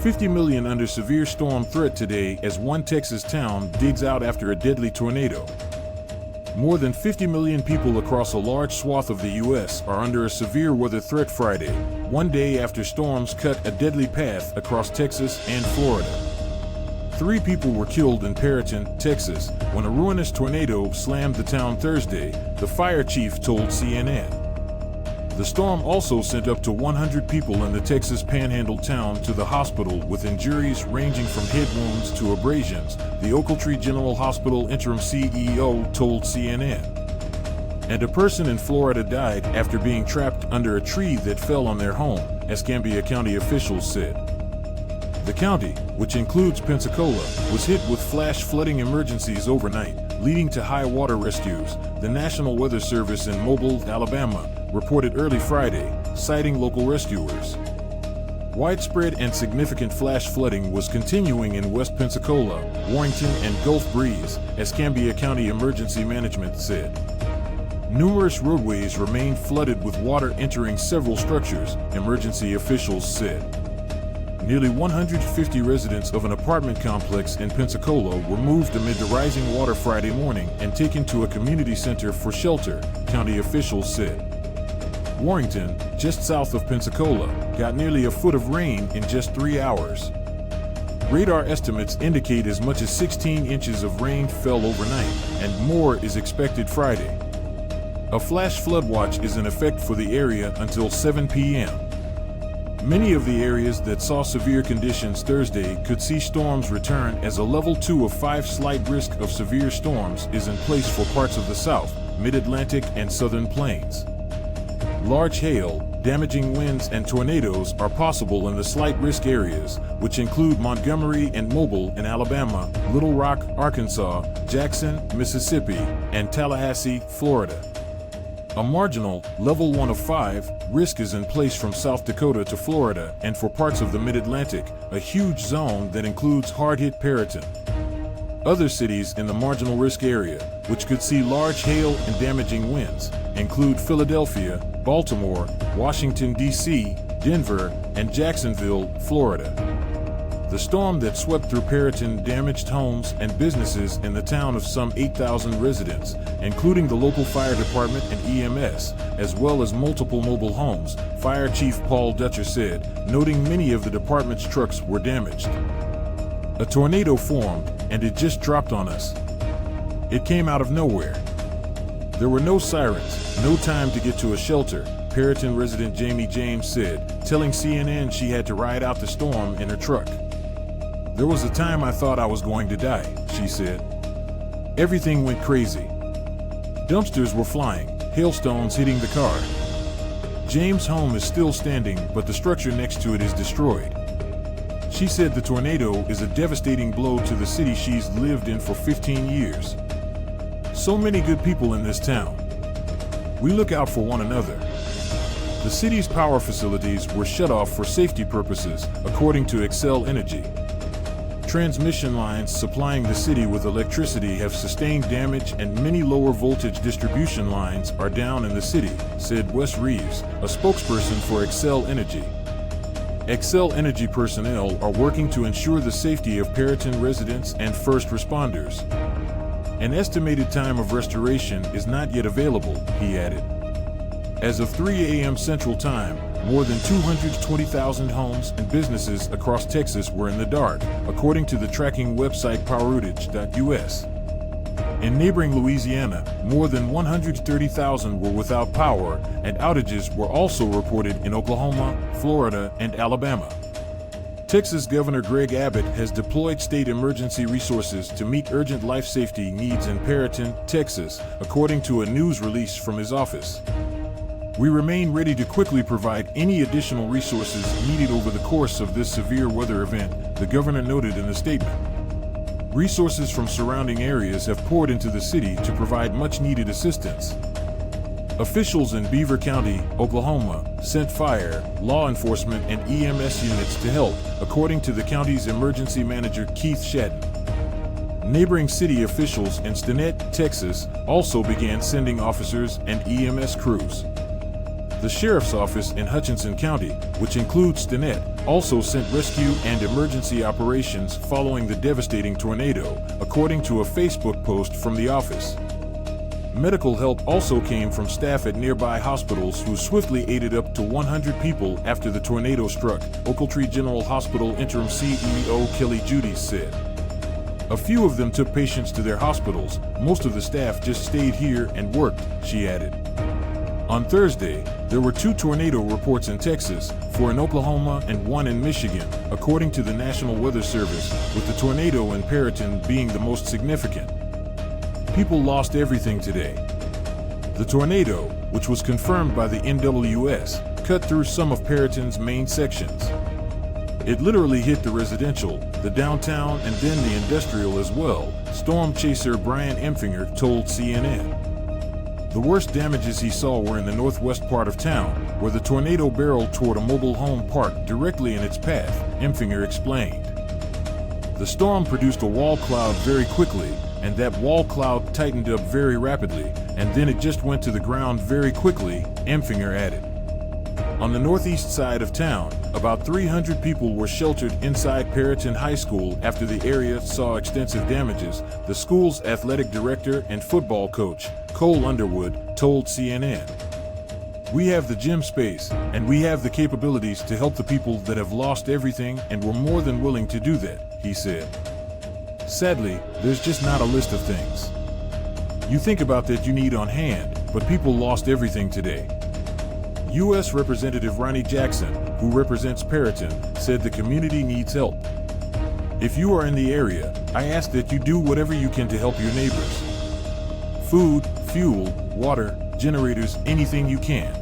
50 million under severe storm threat today as one Texas town digs out after a deadly tornado. More than 50 million people across a large swath of the U.S. are under a severe weather threat Friday, one day after storms cut a deadly path across Texas and Florida. 3 people were killed in Perryton, Texas, when a ruinous tornado slammed the town Thursday, the fire chief told CNN. The storm also sent up to 100 people in the Texas Panhandle town to the hospital with injuries ranging from head wounds to abrasions, the Ochiltree General Hospital interim CEO told CNN. And a person in Florida died after being trapped under a tree that fell on their home, Escambia County officials said. The county, which includes Pensacola, was hit with flash flooding emergencies overnight, leading to high water rescues, the National Weather Service in Mobile, Alabama, reported early Friday, citing local rescuers. Widespread and significant flash flooding was continuing in West Pensacola, Warrenton, and Gulf Breeze, Escambia County Emergency Management said. Numerous roadways remained flooded with water entering several structures, emergency officials said. Nearly 150 residents of an apartment complex in Pensacola were moved amid the rising water Friday morning and taken to a community center for shelter, county officials said. Warrenton, just south of Pensacola, got nearly a foot of rain in just 3 hours. Radar estimates indicate as much as 16 inches of rain fell overnight, and more is expected Friday. A flash flood watch is in effect for the area until 7 p.m. Many of the areas that saw severe conditions Thursday could see storms return as a level 2 of 5 slight risk of severe storms is in place for parts of the South, Mid-Atlantic, and Southern Plains. Large hail, damaging winds, and tornadoes are possible in the slight risk areas, which include Montgomery and Mobile in Alabama, Little Rock, Arkansas, Jackson, Mississippi, and Tallahassee, Florida. A marginal, level 1 of 5, risk is in place from South Dakota to Florida and for parts of the Mid-Atlantic, a huge zone that includes hard-hit Perryton. Other cities in the marginal risk area, which could see large hail and damaging winds, include Philadelphia, Baltimore, Washington, D.C., Denver, and Jacksonville, Florida. The storm that swept through Perryton damaged homes and businesses in the town of some 8,000 residents, including the local fire department and EMS, as well as multiple mobile homes, Fire Chief Paul Dutcher said, noting many of the department's trucks were damaged. A tornado formed, and it just dropped on us. It came out of nowhere. There were no sirens, no time to get to a shelter, Perryton resident Jamie James said, telling CNN she had to ride out the storm in her truck. There was a time I thought I was going to die, she said. Everything went crazy. Dumpsters were flying, hailstones hitting the car. James' home is still standing, but the structure next to it is destroyed. She said the tornado is a devastating blow to the city she's lived in for 15 years. So many good people in this town. We look out for one another. The city's power facilities were shut off for safety purposes, according to Xcel Energy. Transmission lines supplying the city with electricity have sustained damage and many lower voltage distribution lines are down in the city, said Wes Reeves, a spokesperson for Xcel Energy. Xcel Energy personnel are working to ensure the safety of Perryton residents and first responders. An estimated time of restoration is not yet available, he added. As of 3 a.m. Central Time, more than 220,000 homes and businesses across Texas were in the dark, according to the tracking website poweroutage.us. In neighboring Louisiana, more than 130,000 were without power, and outages were also reported in Oklahoma, Florida, and Alabama. Texas Governor Greg Abbott has deployed state emergency resources to meet urgent life safety needs in Perryton, Texas, according to a news release from his office. We remain ready to quickly provide any additional resources needed over the course of this severe weather event, the governor noted in the statement. Resources from surrounding areas have poured into the city to provide much-needed assistance. Officials in Beaver County, Oklahoma, sent fire, law enforcement, and EMS units to help, according to the county's emergency manager Keith Shadden. Neighboring city officials in Stinnett, Texas, also began sending officers and EMS crews. The sheriff's office in Hutchinson County, which includes Stinnett, also sent rescue and emergency operations following the devastating tornado, according to a Facebook post from the office. Medical help also came from staff at nearby hospitals who swiftly aided up to 100 people after the tornado struck, Ochiltree General Hospital interim CEO Kelly Judy said. A few of them took patients to their hospitals, most of the staff just stayed here and worked, she added. On Thursday, there were 2 tornado reports in Texas, 4 in Oklahoma and 1 in Michigan, according to the National Weather Service, with the tornado in Perryton being the most significant. People lost everything today. The tornado, which was confirmed by the NWS, cut through some of Perryton's main sections. It literally hit the residential, the downtown, and then the industrial as well, storm chaser Brian Empfinger told CNN. The worst damages he saw were in the northwest part of town, where the tornado barreled toward a mobile home parked directly in its path, Empfinger explained. The storm produced a wall cloud very quickly, and that wall cloud tightened up very rapidly, and then it just went to the ground very quickly, Empfinger added. On the northeast side of town, about 300 people were sheltered inside Perryton High School after the area saw extensive damages, the school's athletic director and football coach, Cole Underwood, told CNN. We have the gym space, and we have the capabilities to help the people that have lost everything, and we're more than willing to do that, he said. Sadly, there's just not a list of things you think about that you need on hand, but people lost everything today. U.S. Representative Ronnie Jackson, who represents Perryton, said the community needs help. If you are in the area, I ask that you do whatever you can to help your neighbors. Food, fuel, water, generators, anything you can.